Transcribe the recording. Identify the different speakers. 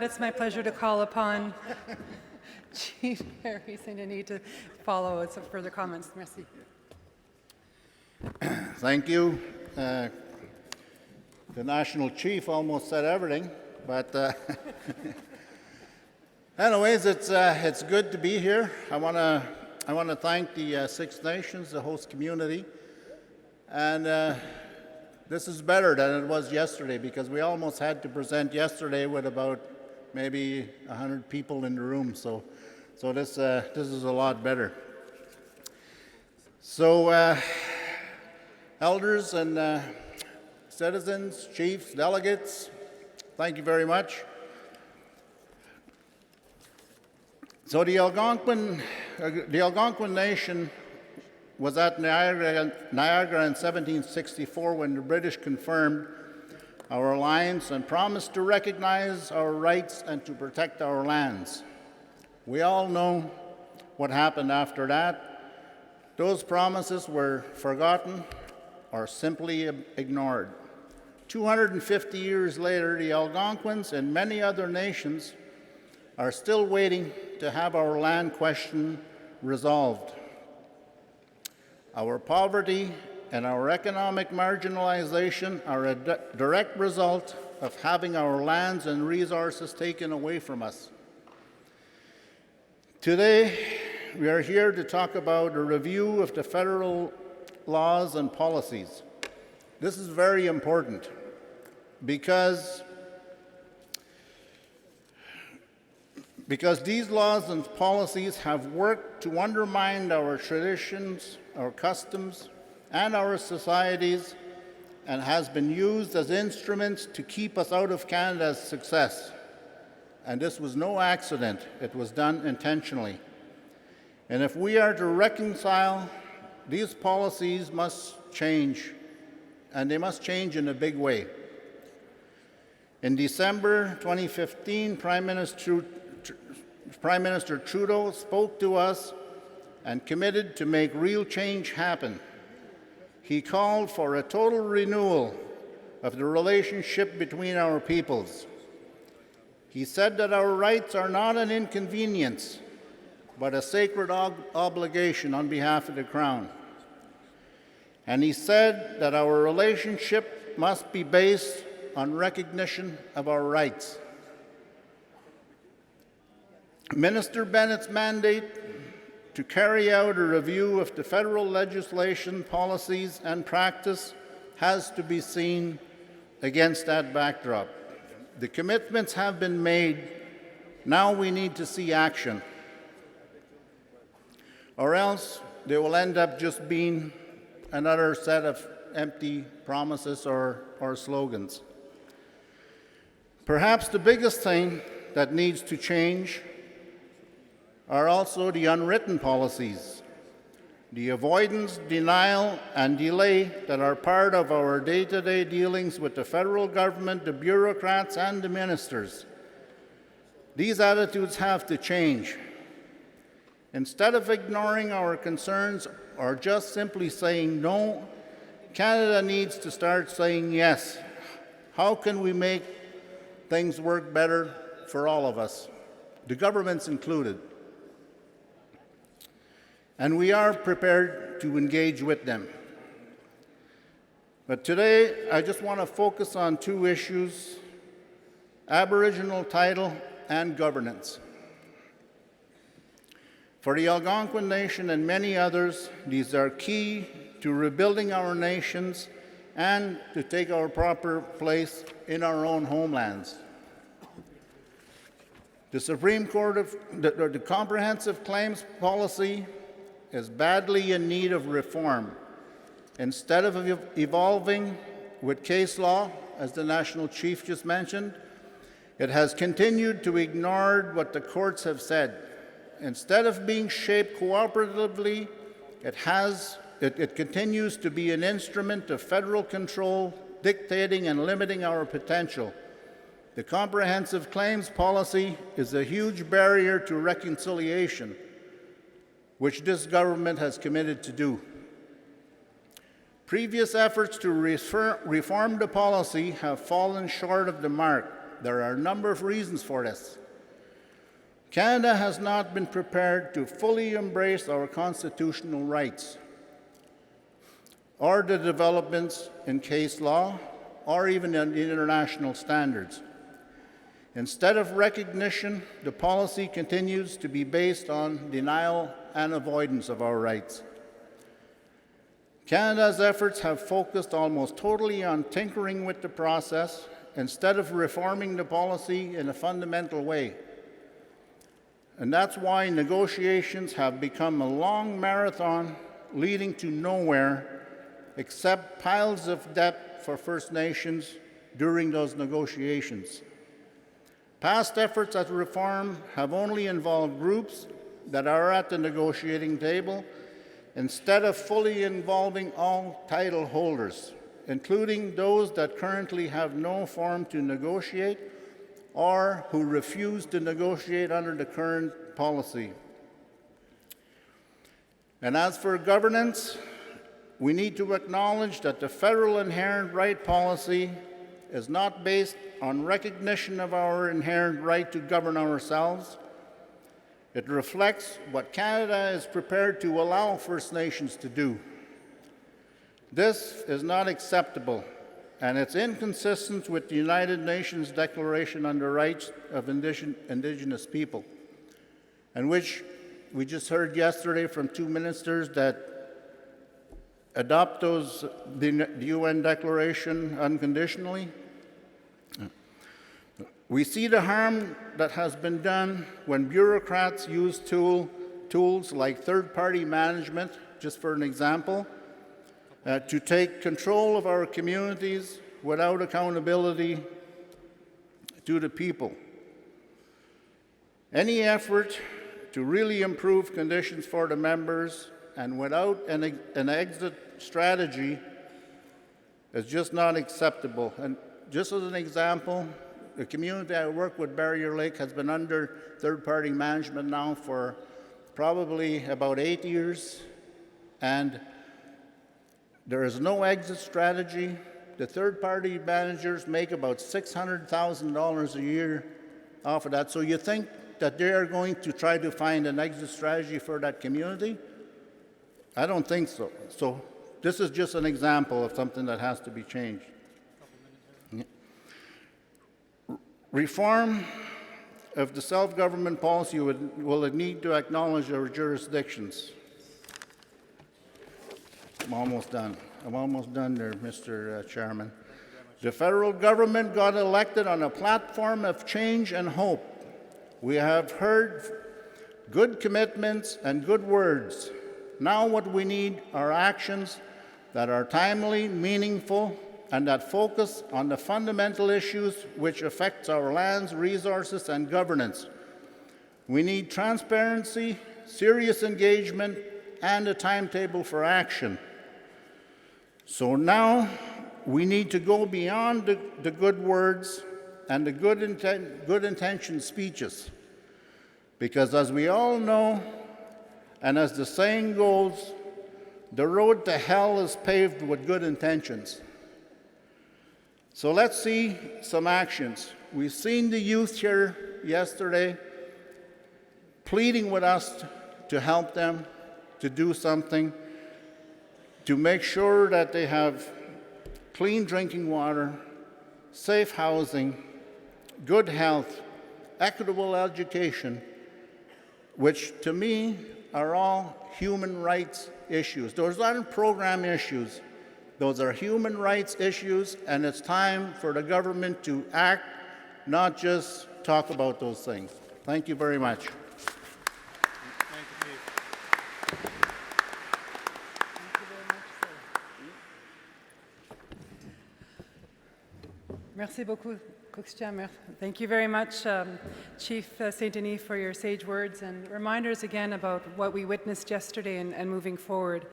Speaker 1: It's my pleasure to call upon Chief Harry St. Denis to follow with some further comments. Merci.
Speaker 2: Thank you. The National Chief almost said everything, but anyways, it's good to be here. I want to thank the Six Nations, the host community, and this is better than it was yesterday because we almost had to present yesterday with about maybe 100 people in the room. So this is a lot better. So elders and citizens, chiefs, delegates, thank you very much. So the Algonquin Nation was at Niagara in 1764 when the British confirmed our alliance and promised to recognize our rights and to protect our lands. We all know what happened after that. Those promises were forgotten or simply ignored. 250 years later, the Algonquins and many other nations are still waiting to have our land question resolved. Our poverty and our economic marginalization are a direct result of having our lands and resources taken away from us. Today, we are here to talk about a review of the federal laws and policies. This is very important because these laws and policies have worked to undermine our traditions, our customs, and our societies, and has been used as instruments to keep us out of Canada's success. And this was no accident. It was done intentionally. And if we are to reconcile, these policies must change, and they must change in a big way. In December 2015, Prime Minister Trudeau spoke to us and committed to make real change happen. He called for a total renewal of the relationship between our peoples. He said that our rights are not an inconvenience, but a sacred obligation on behalf of the Crown. And he said that our relationship must be based on recognition of our rights. Minister Bennett's mandate to carry out a review of the federal legislation, policies, and practice has to be seen against that backdrop. The commitments have been made. Now we need to see action, or else they will end up just being another set of empty promises or slogans. Perhaps the biggest thing that needs to change are also the unwritten policies, the avoidance, denial, and delay that are part of our day-to-day dealings with the federal government, the bureaucrats, and the ministers. These attitudes have to change. Instead of ignoring our concerns or just simply saying no, Canada needs to start saying yes. How can we make things work better for all of us, the governments included? And we are prepared to engage with them. But today, I just want to focus on two issues: Aboriginal title and governance. For the Algonquin Nation and many others, these are key to rebuilding our nations and to take our proper place in our own homelands. The Supreme Court of the Comprehensive Claims Policy is badly in need of reform. Instead of evolving with case law, as the National Chief just mentioned, it has continued to ignore what the courts have said. Instead of being shaped cooperatively, it continues to be an instrument of federal control, dictating and limiting our potential. The Comprehensive Claims Policy is a huge barrier to reconciliation, which this government has committed to do. Previous efforts to reform the policy have fallen short of the mark. there are a number of reasons for this. Canada has not been prepared to fully embrace our constitutional rights, or the developments in case law, or even in international standards. Instead of recognition, the policy continues to be based on denial and avoidance of our rights. Canada's efforts have focused almost totally on tinkering with the process instead of reforming the policy in a fundamental way. And that's why negotiations have become a long marathon leading to nowhere except piles of debt for First Nations during those negotiations. Past efforts at reform have only involved groups that are at the negotiating table instead of fully involving all title holders, including those that currently have no forum to negotiate or who refuse to negotiate under the current policy. And as for governance, we need to acknowledge that the federal inherent right policy is not based on recognition of our inherent right to govern ourselves. It reflects what Canada is prepared to allow First Nations to do. This is not acceptable, and it's inconsistent with the United Nations Declaration on the Rights of Indigenous People, and which we just heard yesterday from two ministers that adopt the UN Declaration unconditionally. We see the harm that has been done when bureaucrats use tools like third-party management, just for an example, to take control of our communities without accountability to the people. Any effort to really improve conditions for the members and without an exit strategy is just not acceptable. And just as an example, the community I work with, Barrier Lake, has been under third-party management now for probably about 8 years, and there is no exit strategy. The third-party managers make about $600,000 a year off of that. So you think that they are going to try to find an exit strategy for that community? I don't think so. So this is just an example of something that has to be changed. Reform of the self-government policy will need to acknowledge our jurisdictions. I'm almost done there, Mr. Chairman. The federal government got elected on a platform of change and hope. We have heard good commitments and good words. Now what we need are actions that are timely, meaningful, and that focus on the fundamental issues which affect our lands, resources, and governance. We need transparency, serious engagement, and a timetable for action. So now we need to go beyond the good words and the good intentioned speeches. Because as we all know, and as the saying goes, the road to hell is paved with good intentions. So let's see some actions. We've seen the youth here yesterday pleading with us to help them, to do something, to make sure that they have clean drinking water, safe housing, good health, equitable education, which to me are all human rights issues. Those aren't program issues. Those are human rights issues, and it's time for the government to act, not just talk about those things. Thank you very much.
Speaker 1: Merci beaucoup, Coxtiamer. Thank you very much, Chief St. Denis, for your sage words and reminders again about what we witnessed yesterday and moving forward.